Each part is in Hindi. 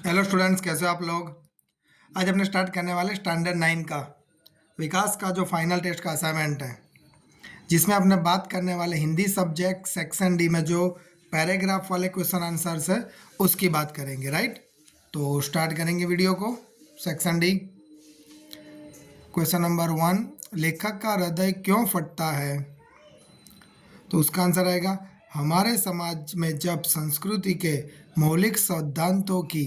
हेलो स्टूडेंट्स, कैसे हो आप लोग। आज अपने स्टार्ट करने वाले स्टैंडर्ड 9 का विकास का जो फाइनल टेस्ट का असाइनमेंट है, जिसमें अपने बात करने वाले हिंदी सब्जेक्ट सेक्शन डी में जो पैराग्राफ वाले क्वेश्चन आंसर्स है उसकी बात करेंगे। राइट, तो स्टार्ट करेंगे वीडियो को। सेक्शन डी, क्वेश्चन नंबर 1, लेखक का हृदय क्यों फटता है। तो उसका आंसर आएगा, हमारे समाज में जब संस्कृति के मौलिक सिद्धांतों की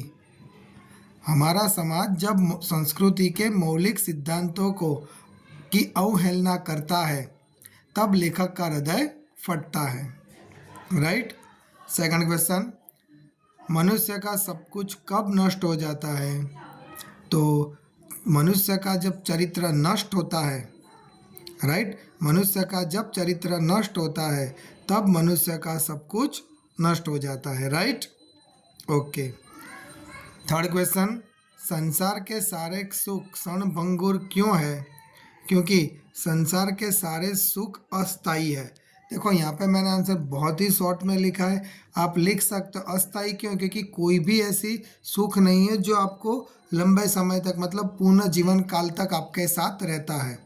हमारा समाज जब संस्कृति के मौलिक सिद्धांतों को की अवहेलना करता है तब लेखक का हृदय फटता है। राइट। सेकंड क्वेश्चन, मनुष्य का सब कुछ कब नष्ट हो जाता है। तो मनुष्य का जब चरित्र नष्ट होता है, राइट, मनुष्य का जब चरित्र नष्ट होता है तब मनुष्य का सब कुछ नष्ट हो जाता है। Right, okay. थर्ड क्वेश्चन, संसार के सारे सुख क्षणभंगुर क्यों है। क्योंकि संसार के सारे सुख अस्थायी है। देखो यहाँ पे मैंने आंसर बहुत ही शॉर्ट में लिखा है, आप लिख सकते हो अस्थायी क्यों, क्योंकि कोई भी ऐसी सुख नहीं है जो आपको लंबे समय तक मतलब पूर्ण जीवन काल तक आपके साथ रहता है।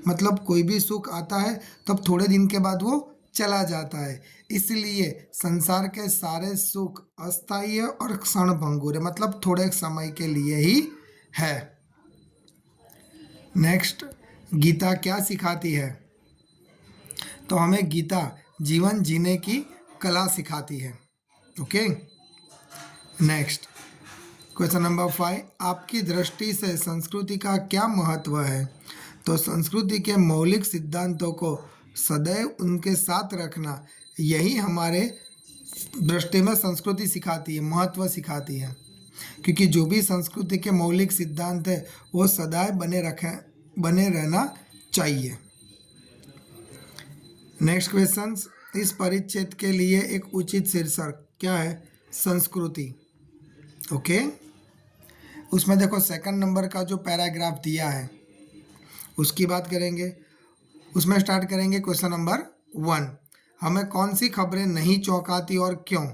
मतलब कोई भी सुख आता है तब थोड़े दिन के बाद वो चला जाता है, इसलिए संसार के सारे सुख अस्थायी है और क्षणभंगुर है, मतलब थोड़े समय के लिए ही है। नेक्स्ट, गीता क्या सिखाती है। तो हमें गीता जीवन जीने की कला सिखाती है। ओके। नेक्स्ट, क्वेश्चन नंबर 5, आपकी दृष्टि से संस्कृति का क्या महत्व है। तो संस्कृति के मौलिक सिद्धांतों को सदैव उनके साथ रखना, यही हमारे दृष्टि में संस्कृति सिखाती है, महत्व सिखाती है। क्योंकि जो भी संस्कृति के मौलिक सिद्धांत है वो सदैव बने रहना चाहिए। नेक्स्ट क्वेश्चन, इस परिच्छेद के लिए एक उचित शीर्षक क्या है। संस्कृति। ओके। उसमें देखो सेकंड नंबर का जो पैराग्राफ दिया है उसकी बात करेंगे। उसमें स्टार्ट करेंगे क्वेश्चन नंबर 1, हमें कौन सी खबरें नहीं चौंकाती और क्यों।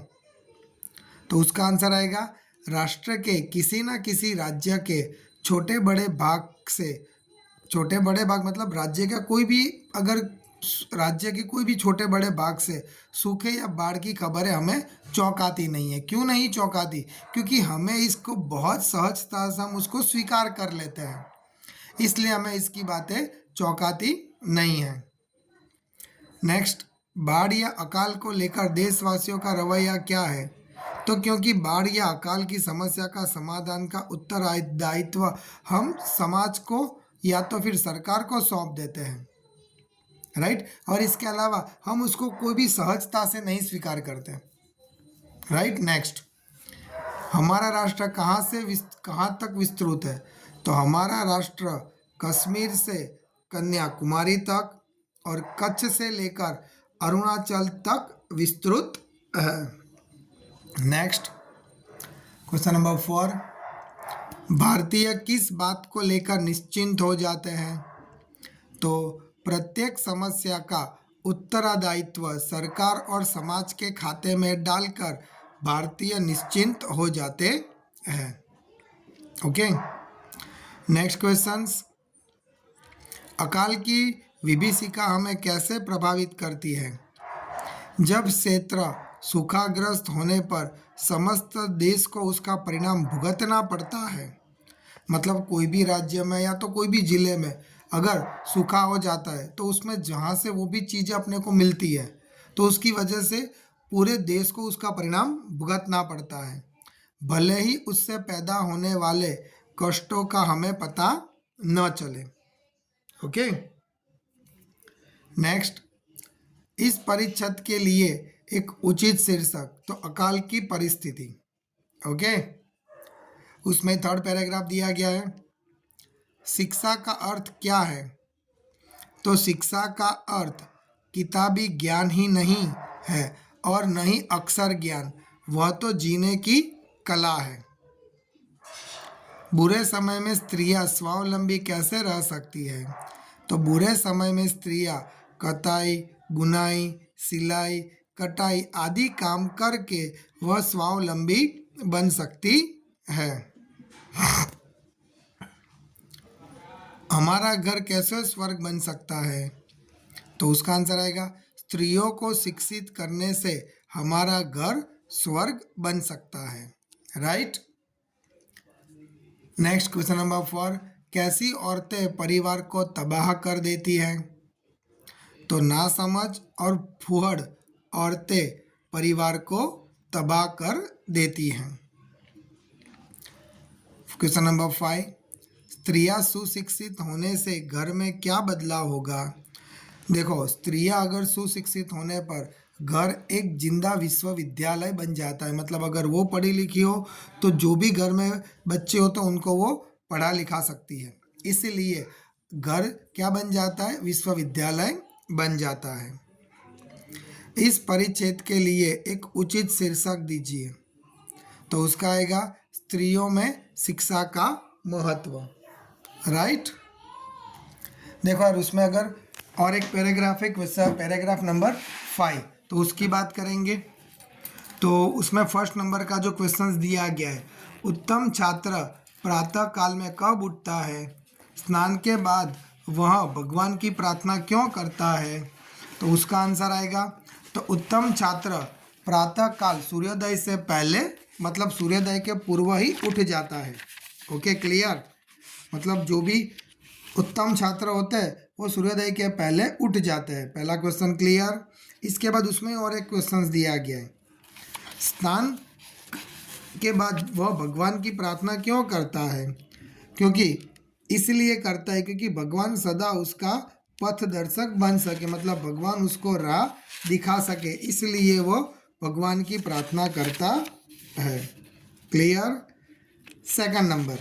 तो उसका आंसर आएगा, राष्ट्र के किसी न किसी राज्य के छोटे बड़े भाग से, छोटे बड़े भाग मतलब राज्य का कोई भी, अगर राज्य के कोई भी छोटे बड़े भाग से सूखे या बाढ़ की खबरें हमें चौंकाती नहीं है। क्यों नहीं चौंकाती, क्योंकि हमें इसको बहुत सहजता से हम उसको स्वीकार कर लेते हैं, इसलिए हमें इसकी बातें चौंकाती नहीं है। नेक्स्ट, बाढ़ या अकाल को लेकर देशवासियों का रवैया क्या है। तो क्योंकि बाढ़ या अकाल की समस्या का समाधान का उत्तरदायित्व हम समाज को या तो फिर सरकार को सौंप देते हैं। राइट, और इसके अलावा हम उसको कोई भी सहजता से नहीं स्वीकार करते। राइट। नेक्स्ट, हमारा राष्ट्र कहाँ तक विस्तृत है। तो हमारा राष्ट्र कश्मीर से कन्याकुमारी तक और कच्छ से लेकर अरुणाचल तक विस्तृत है। नेक्स्ट, क्वेश्चन नंबर 4, भारतीय किस बात को लेकर निश्चिंत हो जाते हैं। तो प्रत्येक समस्या का उत्तरदायित्व सरकार और समाज के खाते में डालकर भारतीय निश्चिंत हो जाते हैं। ओके। नेक्स्ट क्वेश्चंस, अकाल की विभीषिका हमें कैसे प्रभावित करती है। जब क्षेत्र सूखाग्रस्त होने पर समस्त देश को उसका परिणाम भुगतना पड़ता है, मतलब कोई भी राज्य में या तो कोई भी जिले में अगर सूखा हो जाता है तो उसमें जहाँ से वो भी चीज़ें अपने को मिलती है तो उसकी वजह से पूरे देश को उसका परिणाम भुगतना पड़ता है, भले ही उससे पैदा होने वाले कष्टों का हमें पता न चले। ओके। नेक्स्ट, इस परिच्छेद के लिए एक उचित शीर्षक, तो अकाल की परिस्थिति। ओके। उसमें थर्ड पैराग्राफ दिया गया है, शिक्षा का अर्थ क्या है। तो शिक्षा का अर्थ किताबी ज्ञान ही नहीं है और न ही अक्षर ज्ञान, वह तो जीने की कला है। बुरे समय में स्त्रियां स्वावलंबी कैसे रह सकती है। तो बुरे समय में स्त्रियां कताई, बुनाई, सिलाई, कटाई आदि काम करके वह स्वावलंबी बन सकती है। हमारा घर कैसे स्वर्ग बन सकता है? तो उसका आंसर आएगा स्त्रियों को शिक्षित करने से हमारा घर स्वर्ग बन सकता है। राइट। नेक्स्ट क्वेश्चन नंबर 4, कैसी औरतें परिवार को तबाह कर देती हैं? तो नासमझ और फूहड़ औरतें परिवार को तबाह कर देती हैं। क्वेश्चन नंबर 5, स्त्रियां सुशिक्षित होने से घर में क्या बदलाव होगा? देखो, स्त्रियां अगर सुशिक्षित होने पर घर एक जिंदा विश्वविद्यालय बन जाता है। मतलब अगर वो पढ़ी लिखी हो तो जो भी घर में बच्चे हो तो उनको वो पढ़ा लिखा सकती है। इसलिए घर क्या बन जाता है? विश्वविद्यालय बन जाता है। इस परिच्छेद के लिए एक उचित शीर्षक दीजिए। तो उसका आएगा स्त्रियों में शिक्षा का महत्व। राइट। देखो यार, उसमें अगर और एक पैराग्राफ है, पैराग्राफ नंबर 5, तो उसकी बात करेंगे। तो उसमें फर्स्ट नंबर का जो क्वेश्चंस दिया गया है, उत्तम छात्र प्रातः काल में कब उठता है? स्नान के बाद वह भगवान की प्रार्थना क्यों करता है? तो उसका आंसर आएगा, तो उत्तम छात्र प्रातः काल सूर्योदय से पहले, मतलब सूर्योदय के पूर्व ही उठ जाता है। Okay, clear. मतलब जो भी उत्तम छात्र होते हैं वो सूर्योदय के पहले उठ जाते हैं। पहला क्वेश्चन क्लियर। इसके बाद उसमें और एक क्वेश्चन दिया गया है, स्नान के बाद वह भगवान की प्रार्थना क्यों करता है? क्योंकि इसलिए करता है क्योंकि भगवान सदा उसका पथ दर्शक बन सके, मतलब भगवान उसको राह दिखा सके, इसलिए वो भगवान की प्रार्थना करता है। क्लियर। सेकंड नंबर,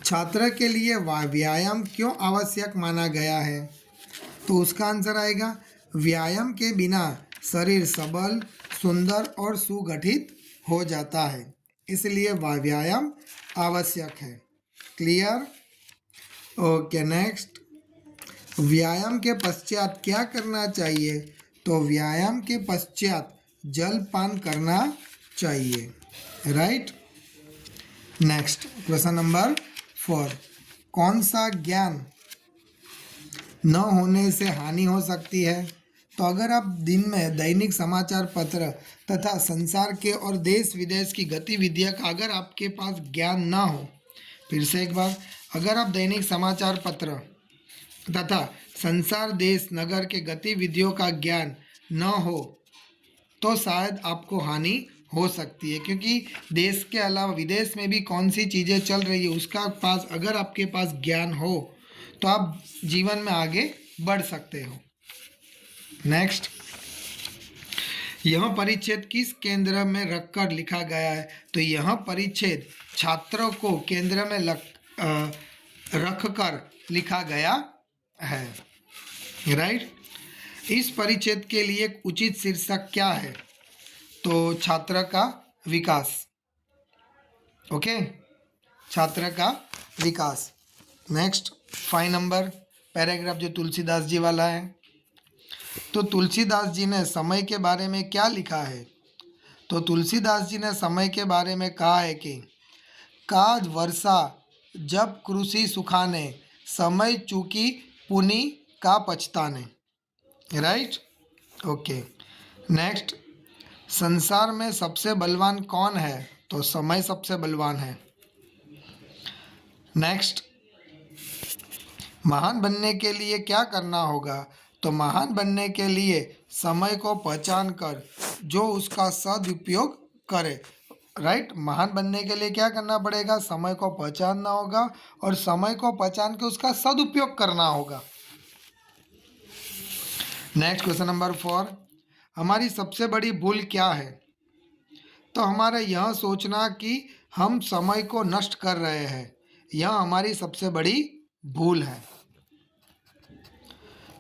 छात्र के लिए व्यायाम क्यों आवश्यक माना गया है? तो उसका आंसर आएगा, व्यायाम के बिना शरीर सबल, सुंदर और सुगठित हो जाता है, इसलिए व्यायाम आवश्यक है। क्लियर। ओके, नेक्स्ट, व्यायाम के पश्चात क्या करना चाहिए? तो व्यायाम के पश्चात जल पान करना चाहिए। राइट। नेक्स्ट क्वेश्चन नंबर 4, कौन सा ज्ञान न होने से हानि हो सकती है? तो अगर आप दिन में दैनिक समाचार पत्र तथा संसार के और देश विदेश की गतिविधियों का अगर आपके पास ज्ञान ना हो, फिर से एक बार, अगर आप दैनिक समाचार पत्र तथा संसार देश नगर के गतिविधियों का ज्ञान न हो तो शायद आपको हानि हो सकती है, क्योंकि देश के अलावा विदेश में भी कौन सी चीज़ें चल रही है उसका पास अगर आपके पास ज्ञान हो तो आप जीवन में आगे बढ़ सकते हो। नेक्स्ट, यह परिच्छेद किस केंद्र में रखकर लिखा गया है? तो यह परिच्छेद छात्रों को केंद्र में रखकर लिखा गया है। राइट। इस परिच्छेद के लिए एक उचित शीर्षक क्या है? तो छात्र का विकास। ओके, छात्र का विकास। नेक्स्ट 5 नंबर पैराग्राफ जो तुलसीदास जी वाला है, तो तुलसीदास जी ने समय के बारे में क्या लिखा है? तो तुलसीदास जी ने समय के बारे में कहा है कि काज वर्षा जब कृषि सुखाने, समय चूकी पुनि का पछताने। राइट। ओके, नेक्स्ट, संसार में सबसे बलवान कौन है? तो समय सबसे बलवान है। नेक्स्ट, महान बनने के लिए क्या करना होगा? तो महान बनने के लिए समय को पहचान कर जो उसका सदुपयोग करे। राइट। महान बनने के लिए क्या करना पड़ेगा? समय को पहचानना होगा और समय को पहचान के उसका सदुपयोग करना होगा। नेक्स्ट क्वेश्चन नंबर 4, हमारी सबसे बड़ी भूल क्या है? तो हमारा यह सोचना कि हम समय को नष्ट कर रहे हैं, यह हमारी सबसे बड़ी भूल है।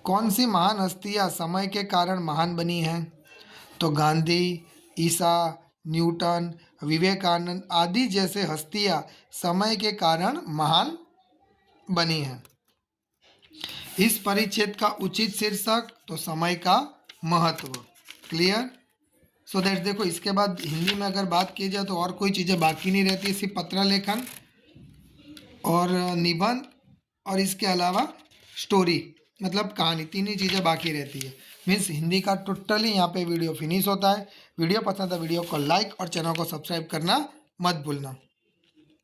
कौन सी महान हस्तियां समय के कारण महान बनी हैं? तो गांधी, ईसा, न्यूटन, विवेकानंद आदि जैसे हस्तियां समय के कारण महान बनी हैं। इस परिच्छेद का उचित शीर्षक, तो समय का महत्व। क्लियर। सो दैट देखो इसके बाद हिंदी में अगर बात की जाए तो और कोई चीज़ें बाकी नहीं रहती, सिर्फ पत्र लेखन और निबंध और इसके अलावा स्टोरी मतलब कहानी, तीन ही चीज़ें बाकी रहती है। मीन्स हिंदी का टोटली यहाँ पे वीडियो फिनिश होता है। वीडियो पसंद है वीडियो को लाइक और चैनल को सब्सक्राइब करना मत भूलना।